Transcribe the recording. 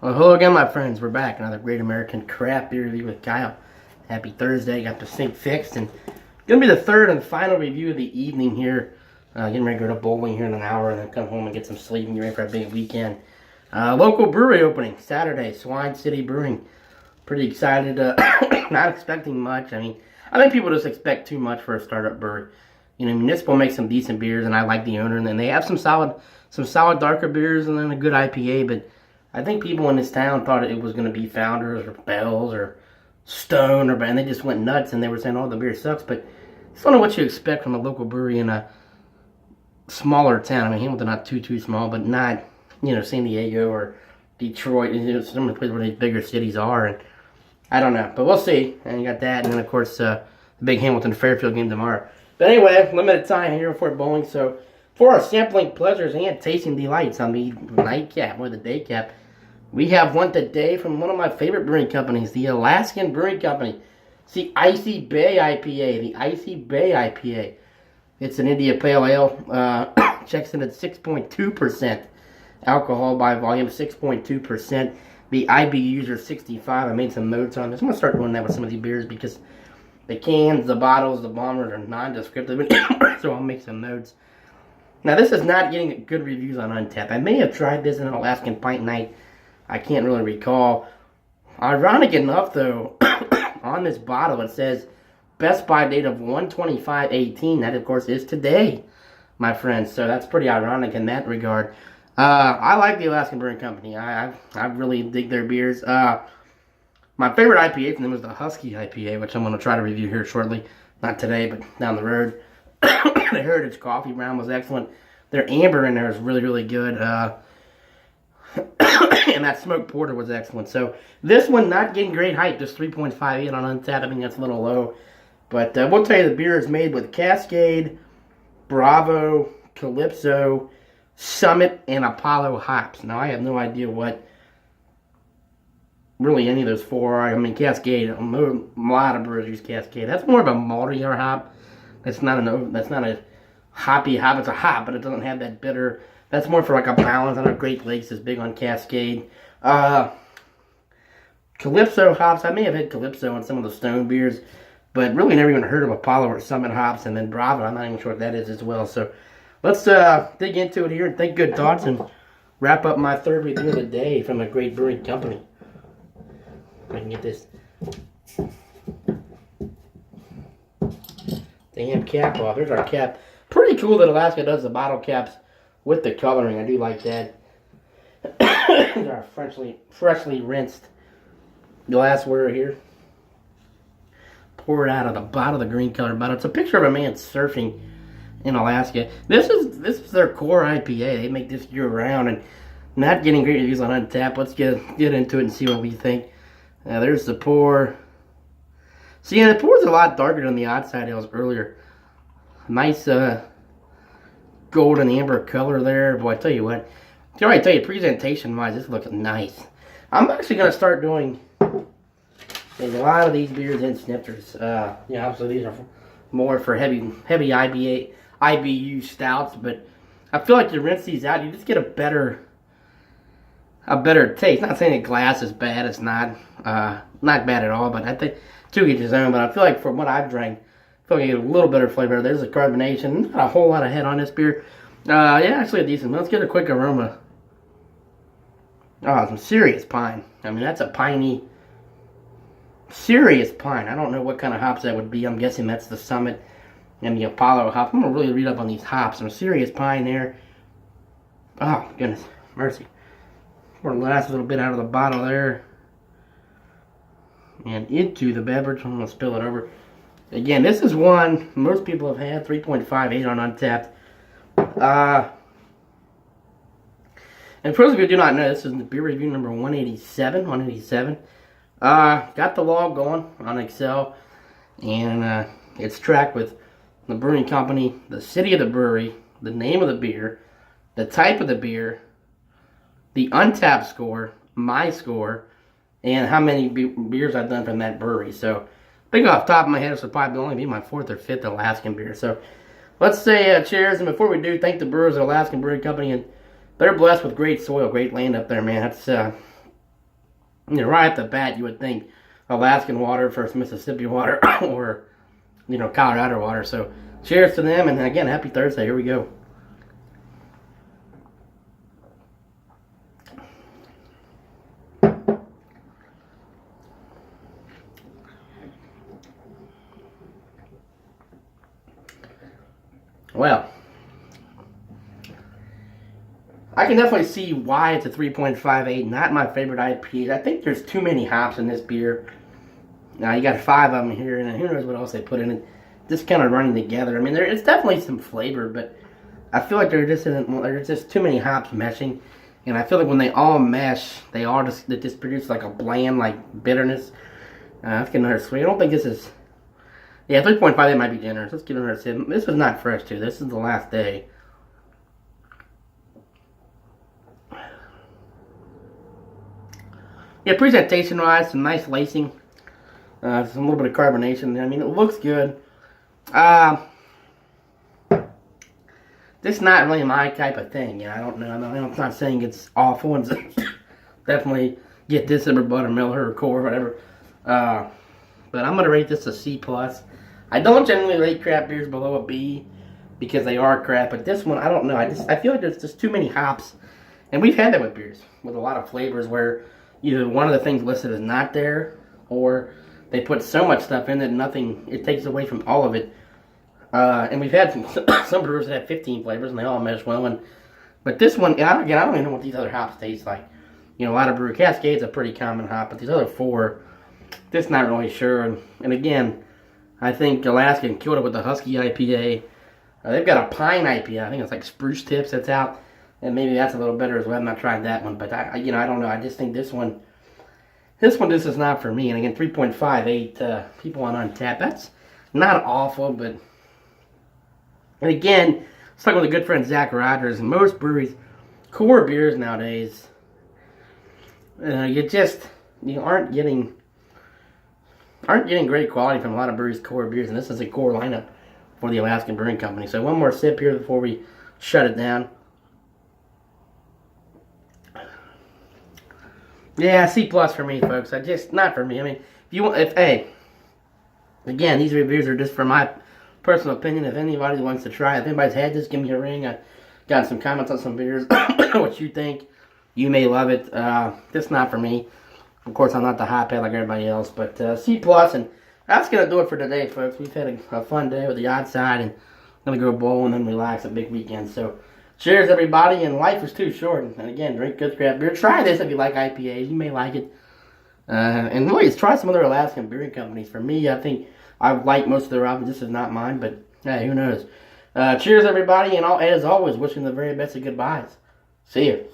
Well, hello again, my friends. We're back. Another great American craft beer review with Kyle. Happy Thursday. Got the sink fixed. And going to be the third and final review of the evening here. Getting ready to go to bowling here in an hour and then come home and get some sleep and get ready for a big weekend. Local brewery opening Saturday. Swine City Brewing. Pretty excited. Not expecting much. I mean, I think people just expect too much for a startup brewery. You know, Municipal makes some decent beers, and I like the owner. And then they have some solid darker beers and then a good IPA, but I think people in this town thought it was going to be Founders or Bell's or Stone, and they just went nuts and they were saying, oh, the beer sucks. But it's not what you expect from a local brewery in a smaller town. I mean, Hamilton not too small, but not, you know, San Diego or Detroit. You know, some of the places where these bigger cities are. And I don't know, but we'll see. And you got that, and then, of course, the big Hamilton-Fairfield game tomorrow. But anyway, limited time here for bowling, so for our sampling pleasures and tasting delights on the nightcap or the day cap, we have one today from one of my favorite brewing companies, the Alaskan Brewing Company. It's the Icy Bay IPA, the Icy Bay IPA. It's an India Pale Ale, checks in at 6.2% alcohol by volume, 6.2%. The IBUs are 65. I made some notes on this. I'm going to start doing that with some of these beers because the cans, the bottles, the bombers are non-descriptive, so I'll make some notes. Now, this is not getting good reviews on Untappd. I may have tried this in an Alaskan Pint Night. I can't really recall. Ironic enough, though, on this bottle it says best by date of 1/25/18. That, of course, is today, my friends. So that's pretty ironic in that regard. I like the Alaskan Brewing Company. I really dig their beers. My favorite IPA from them is the Husky IPA, which I'm going to try to review here shortly. Not today, but down the road. The Heritage Coffee Brown was excellent. Their amber in there is really good. And that smoked porter was excellent. So this one not getting great hype, just 3.58 on Untappd. I mean, that's a little low. But we'll tell you the beer is made with Cascade, Bravo, Calypso, Summit, and Apollo hops. Now, I have no idea what really any of those four are. I mean, Cascade, a lot of brewers use Cascade. That's more of a maltier hop. That's not a hoppy hop. It's a hop, but it doesn't have that bitter. That's more for like a balance. I know Great Lakes is big on Cascade. Calypso hops. I may have had Calypso on some of the Stone beers, but really never even heard of Apollo or Summit hops. And then Bravo, I'm not even sure what that is as well. So let's dig into it here and think good thoughts and wrap up my third review of the day from a great brewing company. If I can get this damn cap off. There's our cap. Pretty cool that Alaska does the bottle caps with the coloring. I do like that. These are freshly rinsed glassware here. Pour it out of the bottle, the green colored bottle. It's a picture of a man surfing in Alaska. This is their core IPA. They make this year round and not getting great reviews on Untappd. Let's get into it and see what we think. There's the pour. See, the pour's a lot darker than the outside ales earlier. Nice golden amber color there. Boy, I tell you what. I tell you, presentation-wise, this looks nice. I'm actually going to start doing a lot of these beers in snifters. Yeah, obviously these are more for heavy IBU stouts, but I feel like you rinse these out, you just get a better taste. Not saying the glass is bad. It's not bad at all, but I think to each his own. But I feel like from what I've drank, I feel like you get a little better flavor. There's a carbonation. Not a whole lot of head on this beer. Yeah, actually a decent. Let's get a quick aroma. Oh, some serious pine. I mean, that's a piney, serious pine. I don't know what kind of hops that would be. I'm guessing that's the Summit and the Apollo hop. I'm going to really read up on these hops. Some serious pine there. Oh, goodness. Mercy. Pour the last little bit out of the bottle there. And into the beverage. I'm going to spill it over. Again, this is one most people have had. 3.58 on Untappd. And for those of you who do not know, this is the beer review number 187. Got the log going on Excel. And it's tracked with the brewing company, the city of the brewery, the name of the beer, the type of the beer, the Untappd score, my score, and how many beers I've done from that brewery. So, I think off the top of my head, this would probably only be my fourth or fifth Alaskan beer. So, let's say cheers. And before we do, thank the brewers at Alaskan Brewing Company. And they're blessed with great soil, great land up there, man. That's You know, right off the bat, you would think Alaskan water versus Mississippi water or, you know, Colorado water. So cheers to them, and again, happy Thursday. Here we go. Well, I can definitely see why it's a 3.58. Not my favorite IPA. I think there's too many hops in this beer. Now, you got 5 of them here, and who knows what else they put in it. Just kind of running together. I mean, it's definitely some flavor, but I feel like there's just too many hops meshing. And I feel like when they all mesh, they just produce like a bland, like bitterness. Let's get another sweet. I don't think this is... Yeah, 3.58 might be generous. Let's get another sip. This was not fresh, too. This is the last day. Yeah, presentation-wise, some nice lacing. Some little bit of carbonation. I mean, it looks good. This is not really my type of thing. You know, I don't know. I'm not saying it's awful. And definitely get this over Buttermilk or Core or whatever. But I'm going to rate this a C+. I don't generally rate craft beers below a B because they are crap. But this one, I don't know. I feel like there's just too many hops. And we've had that with beers. With a lot of flavors where either one of the things listed is not there, or they put so much stuff in that it takes away from all of it. And we've had some brewers that have 15 flavors and they all mesh well. But this one, again, I don't even know what these other hops taste like. You know, a lot of brew Cascade's a pretty common hop, but these other 4, just not really sure. And again, I think Alaskan killed it with the Husky IPA. They've got a Pine IPA. I think it's like Spruce Tips that's out. And maybe that's a little better as well. I've not tried that one, but I don't know. I just think this one just is not for me. And again, 3.58 people on Untappd. That's not awful, but and again, it's like with a good friend Zach Rogers. Most breweries, core beers nowadays, you aren't getting great quality from a lot of breweries' core beers, and this is a core lineup for the Alaskan Brewing Company. So one more sip here before we shut it down. Yeah, C+ for me, folks. Not for me. I mean, again, these reviews are just for my personal opinion. If anybody wants to try it, if anybody's had this, give me a ring. I got some comments on some beers. What you think? You may love it. Just not for me. Of course, I'm not the hot pad like everybody else, but C+. And that's going to do it for today, folks. We've had a fun day with the outside, and going to go bowl and then relax a big weekend. So, cheers, everybody, and life is too short. And again, drink good craft beer. Try this if you like IPAs. You may like it. And please, try some other Alaskan brewing companies. For me, I think I like most of their options. This is not mine, but hey, who knows. Cheers, everybody, and as always, wishing the very best of goodbyes. See you.